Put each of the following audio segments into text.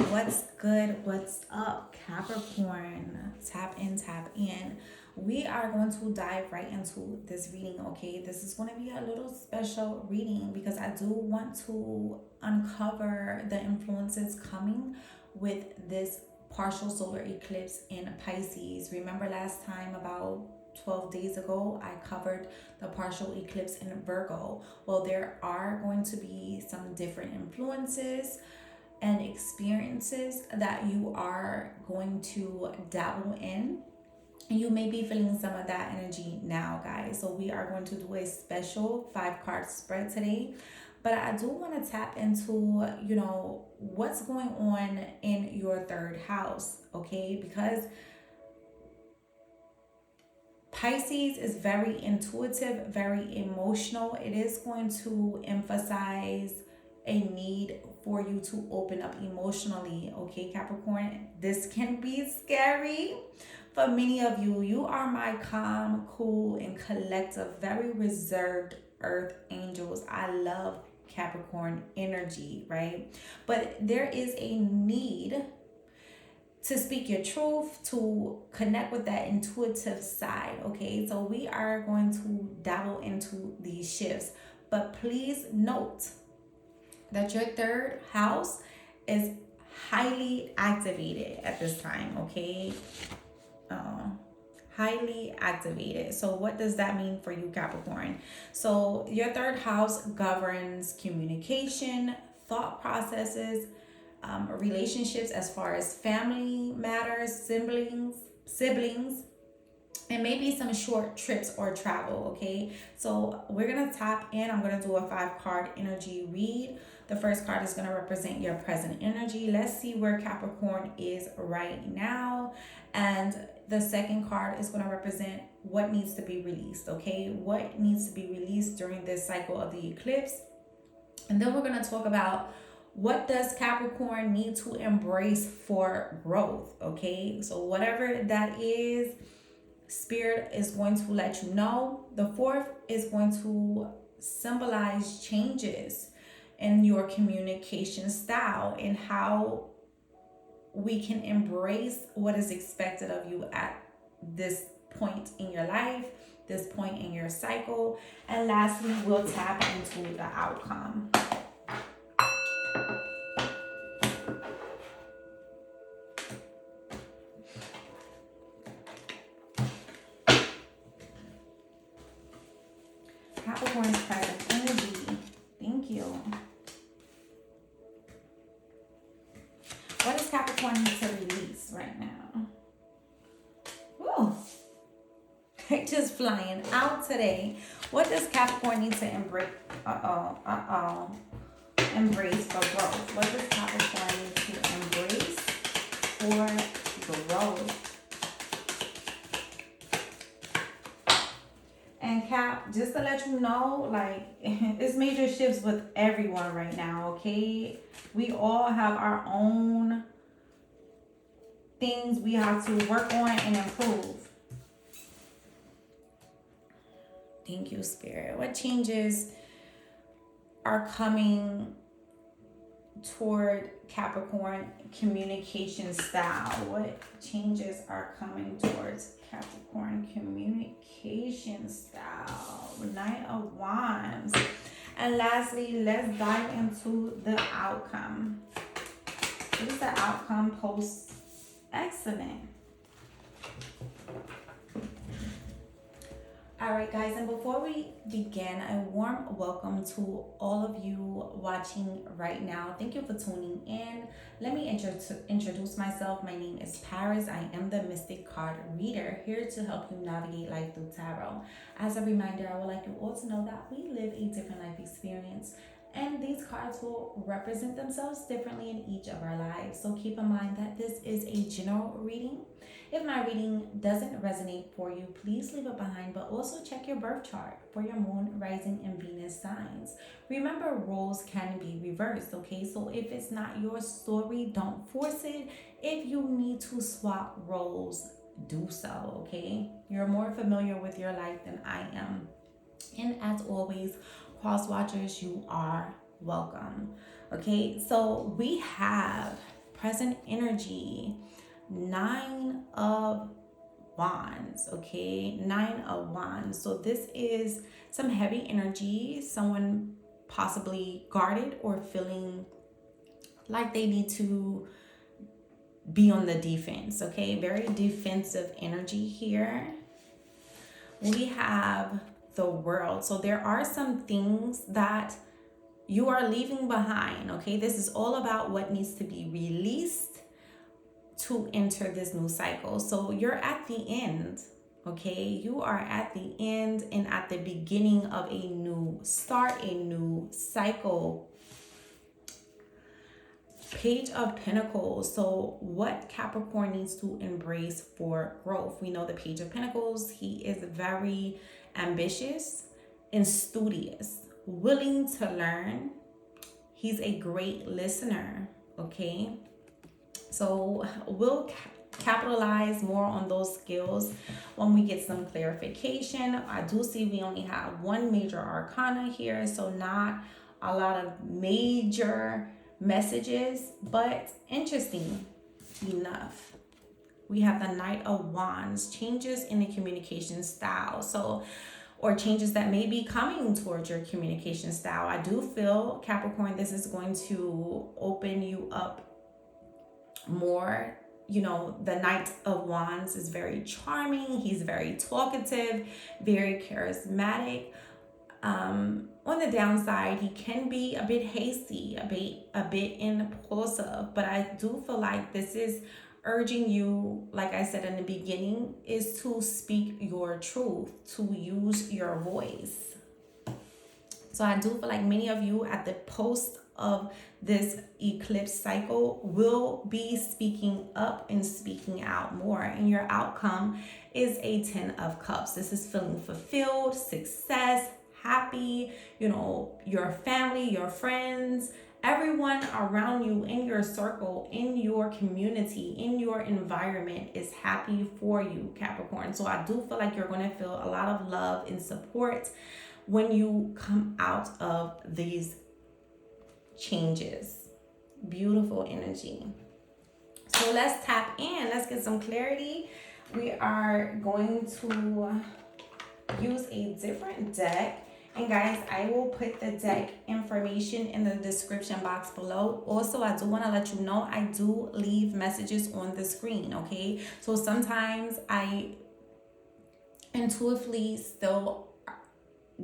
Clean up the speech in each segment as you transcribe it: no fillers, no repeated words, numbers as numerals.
What's good? What's up, Capricorn? Tap in, tap in. We are going to dive right into this reading, okay? This is going to be a little special reading because I do want to uncover the influences coming with this partial solar eclipse in Pisces. Remember last time, about 12 days ago, I covered the partial eclipse in Virgo. Well, there are going to be some different influences and experiences that you are going to dabble in. You may be feeling some of that energy now, guys. So we are going to do a special 5-card spread today. But I do want to tap into, what's going on in your third house, okay? Because Pisces is very intuitive, very emotional. It is going to emphasize a need for you to open up emotionally, okay, Capricorn? This can be scary for many of you. You are my calm, cool, and collective, very reserved earth angels. I love Capricorn energy, right? But there is a need to speak your truth, to connect with that intuitive side, okay? So we are going to dabble into these shifts. But please note that your third house is highly activated at this time, okay? Highly activated. So what does that mean for you, Capricorn? So your third house governs communication, thought processes, relationships as far as family matters, siblings, and maybe some short trips or travel, okay? So we're going to tap in. I'm going to do a 5-card energy read. The first card is going to represent your present energy. Let's see where Capricorn is right now. And the second card is going to represent what needs to be released, okay? What needs to be released during this cycle of the eclipse. And then we're going to talk about what does Capricorn need to embrace for growth, okay? So whatever that is, Spirit is going to let you know. The fourth is going to symbolize changes in your communication style and how we can embrace what is expected of you at this point in your life, this point in your cycle. And lastly, we'll tap into the outcome. Capricorn's present energy. Thank you. What does Capricorn need to release right now? Woo! They're just flying out today. What does Capricorn need to embrace? Embrace for growth. What does Capricorn need to embrace for growth? And Cap, just to let you know, like, it's major shifts with everyone right now, okay? We all have our own things we have to work on and improve. Thank you, Spirit. What changes are coming toward Capricorn communication style? What changes are coming towards Capricorn communication style? Knight of Wands. And lastly, let's dive into the outcome. What is the outcome post-accident? All right, guys, and before we begin, a warm welcome to all of you watching right now. Thank you for tuning in. Let me introduce myself. My name is Paris. I am the Mystic Card Reader, here to help you navigate life through tarot. As a reminder, I would like you all to know that we live a different life experience, and these cards will represent themselves differently in each of our lives. So keep in mind that this is a general reading. If my reading doesn't resonate for you, please leave it behind, but also check your birth chart for your moon, rising, and Venus signs. Remember, roles can be reversed, okay? So if it's not your story, don't force it. If you need to swap roles, do so, okay? You're more familiar with your life than I am. And as always, cross watchers, you are welcome. Okay, so we have present energy, 9 of Wands, okay? 9 of Wands. So this is some heavy energy, someone possibly guarded or feeling like they need to be on the defense, okay? Very defensive energy here. We have the World. So there are some things that you are leaving behind, okay? This is all about what needs to be released to enter this new cycle. So you're at the end, okay? You are at the end and at the beginning of a new start, a new cycle. Page of Pentacles. So what Capricorn needs to embrace for growth? We know the Page of Pentacles. He is very ambitious and studious, willing to learn. He's a great listener, okay? So we'll capitalize more on those skills when we get some clarification. I do see we only have one major arcana here, so not a lot of major messages, but interesting enough. We have the Knight of Wands, changes in the communication style. So, or changes that may be coming towards your communication style. I do feel, Capricorn, this is going to open you up more. You know, the Knight of Wands is very charming. He's very talkative, very charismatic. On the downside, he can be a bit hasty, a bit impulsive, but I do feel like this is urging you, like I said in the beginning, is to speak your truth, to use your voice. So I do feel like many of you at the post of this eclipse cycle will be speaking up and speaking out more, and your outcome is a 10 of Cups. This is feeling fulfilled, success, happy, you know, your family, your friends, everyone around you in your circle, in your community, in your environment is happy for you, Capricorn. So I do feel like you're going to feel a lot of love and support when you come out of these changes. Beautiful energy. So let's tap in. Let's get some clarity. We are going to use a different deck. And guys, I will put the deck information in the description box below. Also, I do want to let you know I do leave messages on the screen, okay? So sometimes I intuitively still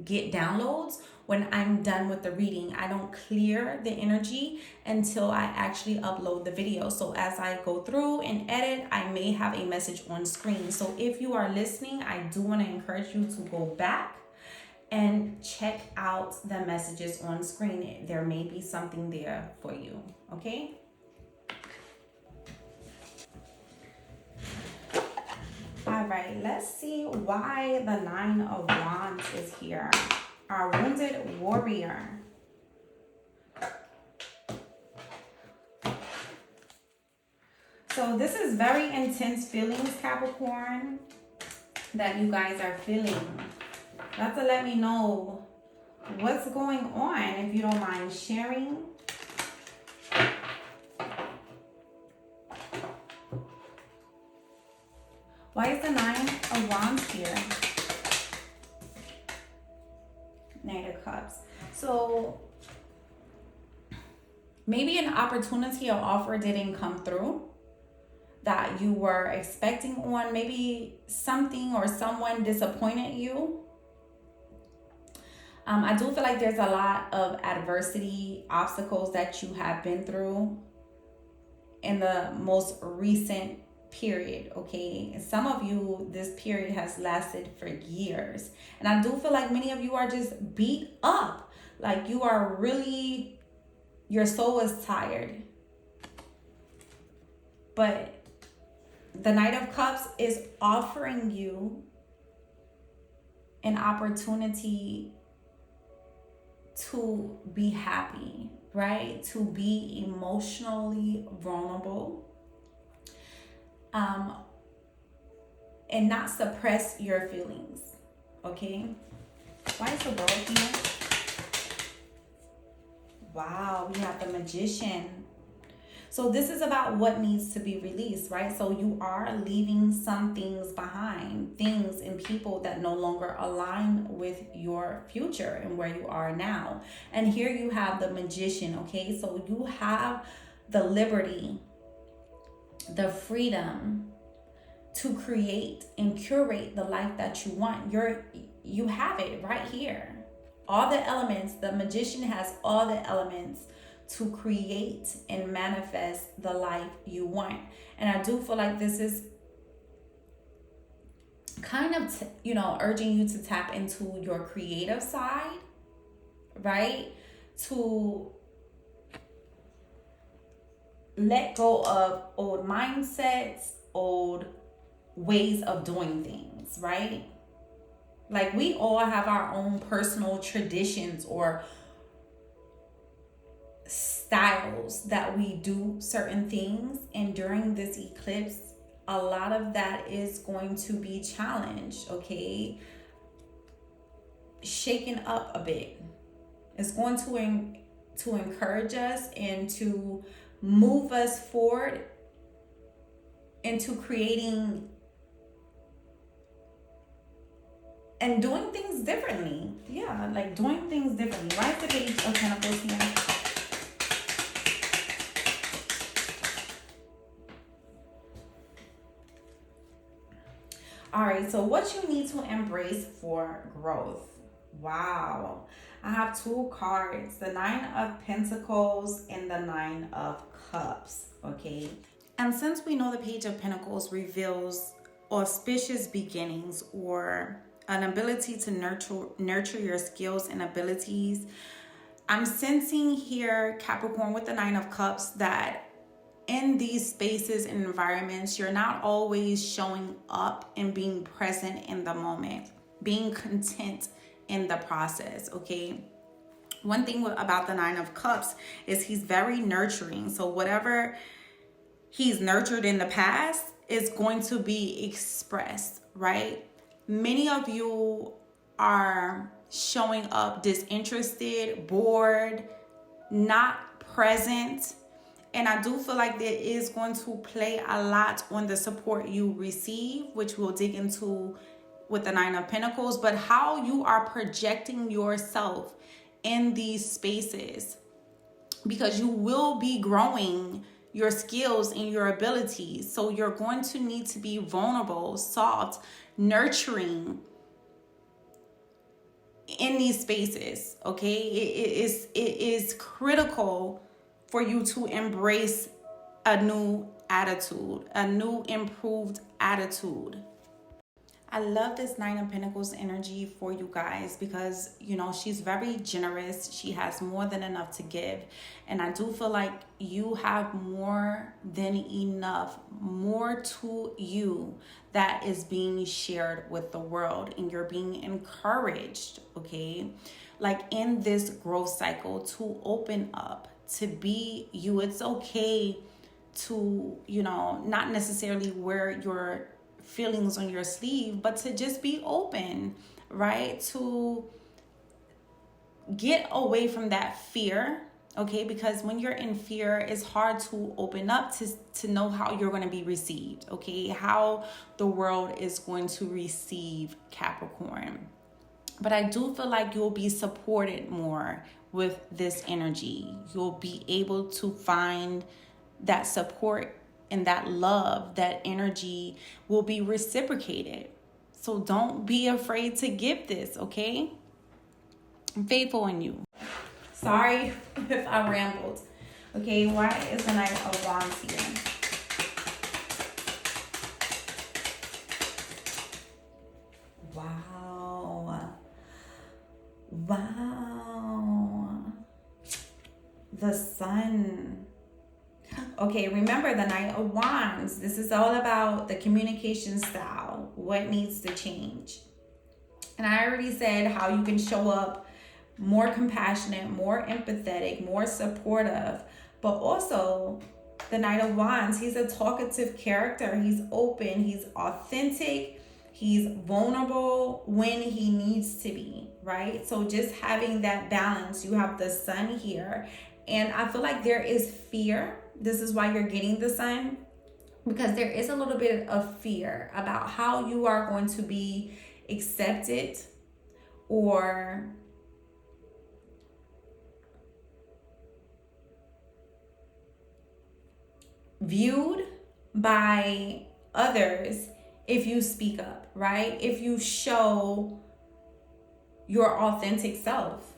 get downloads when I'm done with the reading. I don't clear the energy until I actually upload the video. So as I go through and edit, I may have a message on screen. So if you are listening, I do want to encourage you to go back and check out the messages on screen. There may be something there for you, okay? All right, let's see why the 9 of Wands is here. Our wounded warrior. So this is very intense feelings, Capricorn, that you guys are feeling. You have to let me know what's going on, if you don't mind sharing. Why is the 9 of Wands here? Knight of Cups. So maybe an opportunity or offer didn't come through that you were expecting on. Maybe something or someone disappointed you. I do feel like there's a lot of adversity, obstacles that you have been through in the most recent period, okay? And some of you, this period has lasted for years. And I do feel like many of you are just beat up. Like you are really, your soul is tired. But the Knight of Cups is offering you an opportunity to be happy, right? To be emotionally vulnerable, and not suppress your feelings, okay? Why is the World here? Wow, we have the Magician. So this is about what needs to be released, right? So you are leaving some things behind, things and people that no longer align with your future and where you are now. And here you have the Magician, okay? So you have the liberty, the freedom to create and curate the life that you want. You have it right here. All the elements, the Magician has all the elements to create and manifest the life you want. And I do feel like this is kind of, urging you to tap into your creative side, right? To let go of old mindsets, old ways of doing things, right? Like, we all have our own personal traditions or styles that we do certain things, and during this eclipse a lot of that is going to be challenged, okay? Shaken up a bit. It's going to encourage us and to move us forward into creating and doing things differently. Yeah, like doing things differently. Why is the Page of Pentacles here? All right, so what you need to embrace for growth. Wow. I have two cards, the Nine of Pentacles and the Nine of Cups, okay? And since we know the Page of Pentacles reveals auspicious beginnings or an ability to nurture your skills and abilities, I'm sensing here, Capricorn, with the Nine of Cups, that in these spaces and environments, you're not always showing up and being present in the moment, being content in the process, okay? One thing about the Nine of Cups is he's very nurturing. So whatever he's nurtured in the past is going to be expressed, right? Many of you are showing up disinterested, bored, not present. And I do feel like there is going to play a lot on the support you receive, which we'll dig into with the Nine of Pentacles, but how you are projecting yourself in these spaces, because you will be growing your skills and your abilities. So you're going to need to be vulnerable, soft, nurturing in these spaces, okay? It is critical for you to embrace a new attitude, a new improved attitude. I love this Nine of Pentacles energy for you guys because, she's very generous. She has more than enough to give. And I do feel like you have more than enough, more to you that is being shared with the world, and you're being encouraged, okay? Like in this growth cycle, to open up, to be you. It's okay to, not necessarily wear your feelings on your sleeve, but to just be open, right? To get away from that fear, okay? Because when you're in fear, it's hard to open up to know how you're going to be received, okay? How the world is going to receive Capricorn. But I do feel like you'll be supported more with this energy. You'll be able to find that support and that love, that energy will be reciprocated. So don't be afraid to give this, okay? I'm faithful in you. Sorry if I rambled. Okay, why is the Knight of Wands here? Wow. Wow. The Sun. Okay, remember the Knight of Wands. This is all about the communication style, what needs to change. And I already said how you can show up more compassionate, more empathetic, more supportive. But also, the Knight of Wands, he's a talkative character. He's open, he's authentic, he's vulnerable when he needs to be, right? So just having that balance. You have the Sun here. And I feel like there is fear This is why you're getting the Sun, because there is a little bit of fear about how you are going to be accepted or viewed by others if you speak up, right? If you show your authentic self.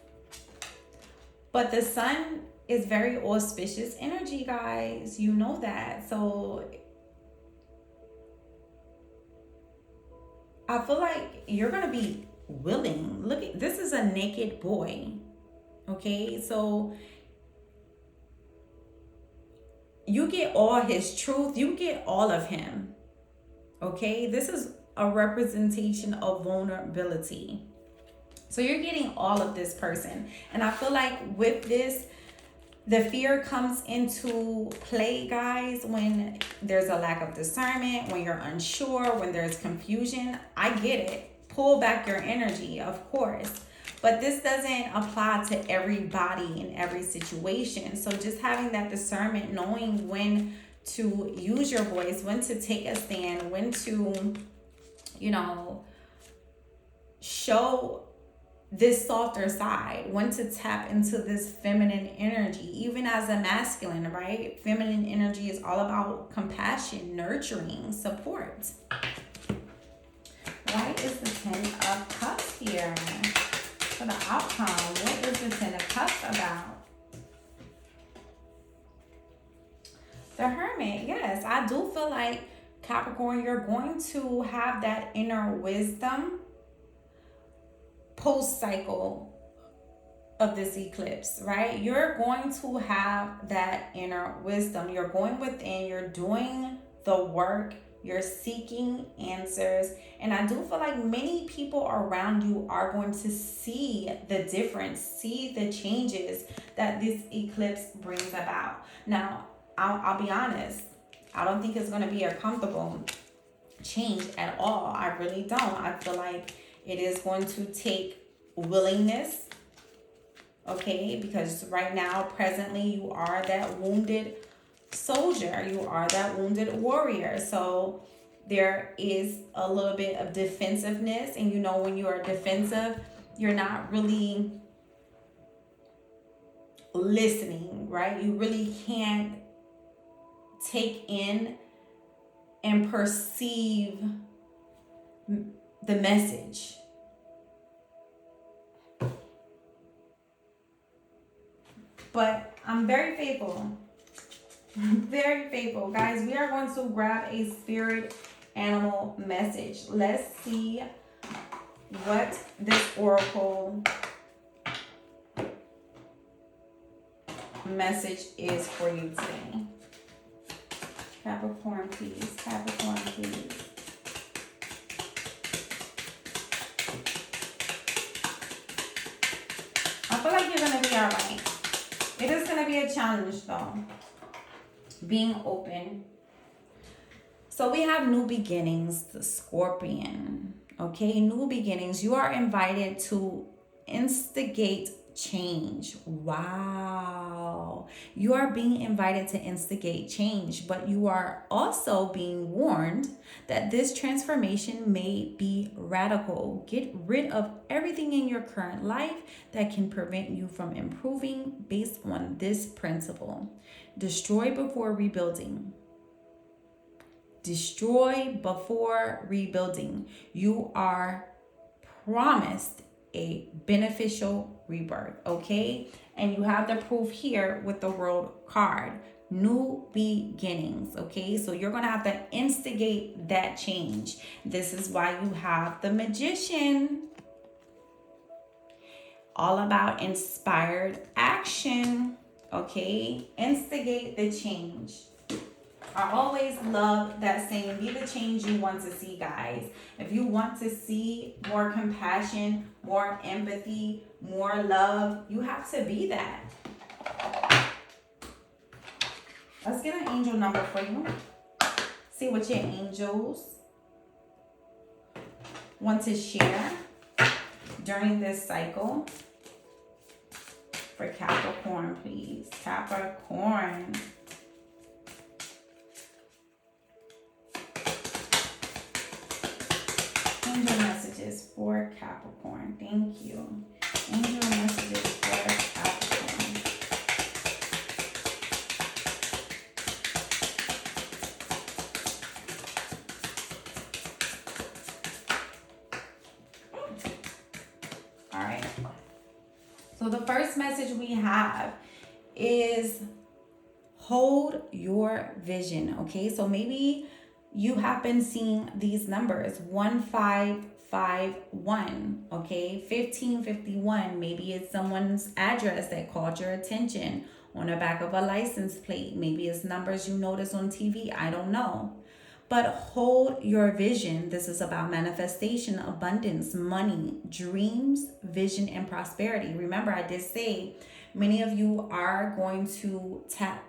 But the Sun is very auspicious energy, guys. You know that. So I feel like you're going to be willing. Look, this is a naked boy. Okay, so you get all his truth. You get all of him. Okay, this is a representation of vulnerability. So you're getting all of this person. And I feel like with this, the fear comes into play, guys, when there's a lack of discernment, when you're unsure, when there's confusion. I get it. Pull back your energy, of course. But this doesn't apply to everybody in every situation. So just having that discernment, knowing when to use your voice, when to take a stand, when to, show this softer side, when to tap into this feminine energy, even as a masculine, right? Feminine energy is all about compassion, nurturing, support. Why is the Ten of Cups here? For the outcome, what is the Ten of Cups about? The Hermit, yes, I do feel like, Capricorn, you're going to have that inner wisdom post-cycle of this eclipse, right? You're going to have that inner wisdom. You're going within, you're doing the work, you're seeking answers. And I do feel like many people around you are going to see the difference, see the changes that this eclipse brings about. Now, I'll be honest, I don't think it's going to be a comfortable change at all. I really don't. I feel like it is going to take willingness, okay? Because right now, presently, you are that wounded soldier. You are that wounded warrior. So there is a little bit of defensiveness. And when you are defensive, you're not really listening, right? You really can't take in and perceive the message. But I'm very faithful. Very faithful. Guys, we are going to grab a spirit animal message. Let's see what this oracle message is for you today. Capricorn, please. Capricorn, please. I feel like you're going to be all right. It is going to be a challenge, though. Being open. So we have new beginnings, the Scorpion. Okay, new beginnings. You are invited to instigate change. Wow. You are being invited to instigate change, but you are also being warned that this transformation may be radical. Get rid of everything in your current life that can prevent you from improving based on this principle. Destroy before rebuilding. Destroy before rebuilding. You are promised a beneficial rebirth, okay? And you have the proof here with the World card. New beginnings, okay? So you're going to have to instigate that change. This is why you have the Magician. All about inspired action, okay? Instigate the change. I always love that saying, be the change you want to see, guys. If you want to see more compassion, more empathy, more love, you have to be that. Let's get an angel number for you. See what your angels want to share during this cycle. For Capricorn, please. Capricorn. Capricorn. Thank you. Angel messages for Capricorn. All right. So the first message we have is hold your vision. Okay, so maybe you have been seeing these numbers 1551, okay, 1551. Maybe it's someone's address that caught your attention on the back of a license plate. Maybe it's numbers you notice on TV. I don't know. But hold your vision. This is about manifestation, abundance, money, dreams, vision, and prosperity. Remember, I did say many of you are going to tap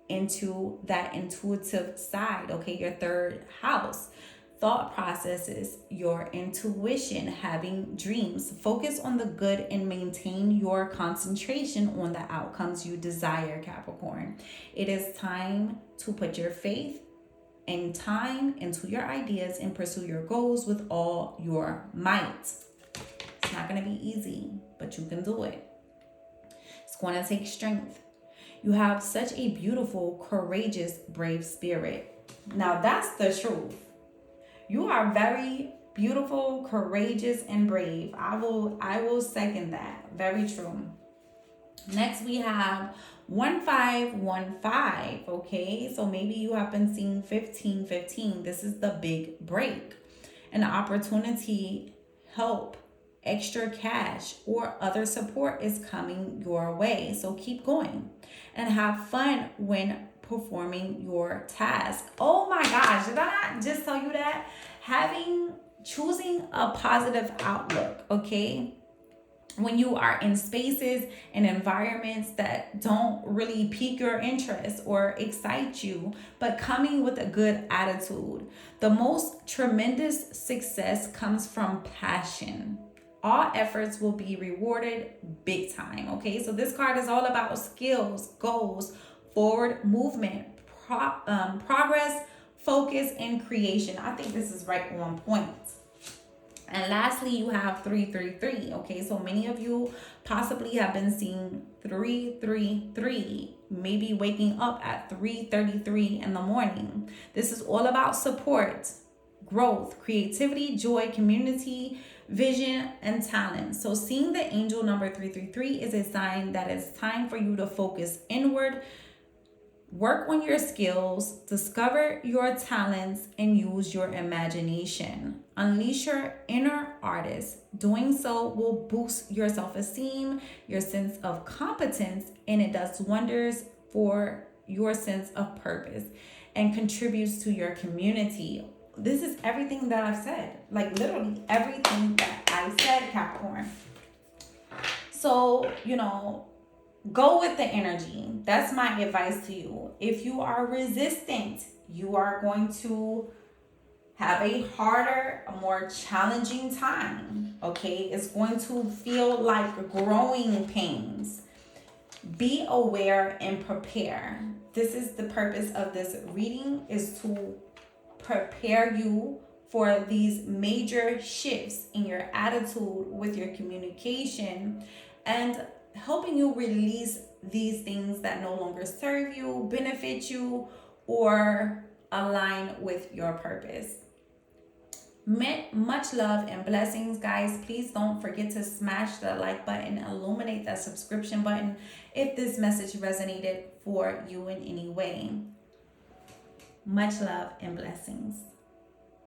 into that intuitive side, okay? Your third house, thought processes, your intuition, having dreams. Focus on the good and maintain your concentration on the outcomes you desire, Capricorn. It is time to put your faith and time into your ideas and pursue your goals with all your might. It's not going to be easy, but you can do it. It's going to take strength. You have such a beautiful, courageous, brave spirit. Now that's the truth. You are very beautiful, courageous, and brave. I will second that. Very true. Next we have 1515. Okay, so maybe you have been seeing 1515. This is the big break. An opportunity, help, extra cash, or other support is coming your way. So keep going and have fun when performing your task. Oh my gosh, did I not just tell you that? Choosing a positive outlook, okay? When you are in spaces and environments that don't really pique your interest or excite you, but coming with a good attitude. The most tremendous success comes from passion. All efforts will be rewarded big time, okay? So this card is all about skills, goals, forward movement, progress, focus, and creation. I think this is right on point. And lastly, you have 333, okay? So many of you possibly have been seeing 333, maybe waking up at 3:33 in the morning. This is all about support, growth, creativity, joy, community, vision, and talent. So seeing the angel number 333 is a sign that it's time for you to focus inward, work on your skills, discover your talents, and use your imagination. Unleash your inner artist. Doing so will boost your self-esteem, your sense of competence, and it does wonders for your sense of purpose and contributes to your community. This is everything that I've said, like literally everything that I said, Capricorn. So, go with the energy. That's my advice to you. If you are resistant, you are going to have a harder, a more challenging time, okay? It's going to feel like growing pains. Be aware and prepare. This is the purpose of this reading, is to prepare you for these major shifts in your attitude with your communication and helping you release these things that no longer serve you, benefit you, or align with your purpose. Much love and blessings, guys. Please don't forget to smash the like button, illuminate that subscription button if this message resonated for you in any way. Much love and blessings.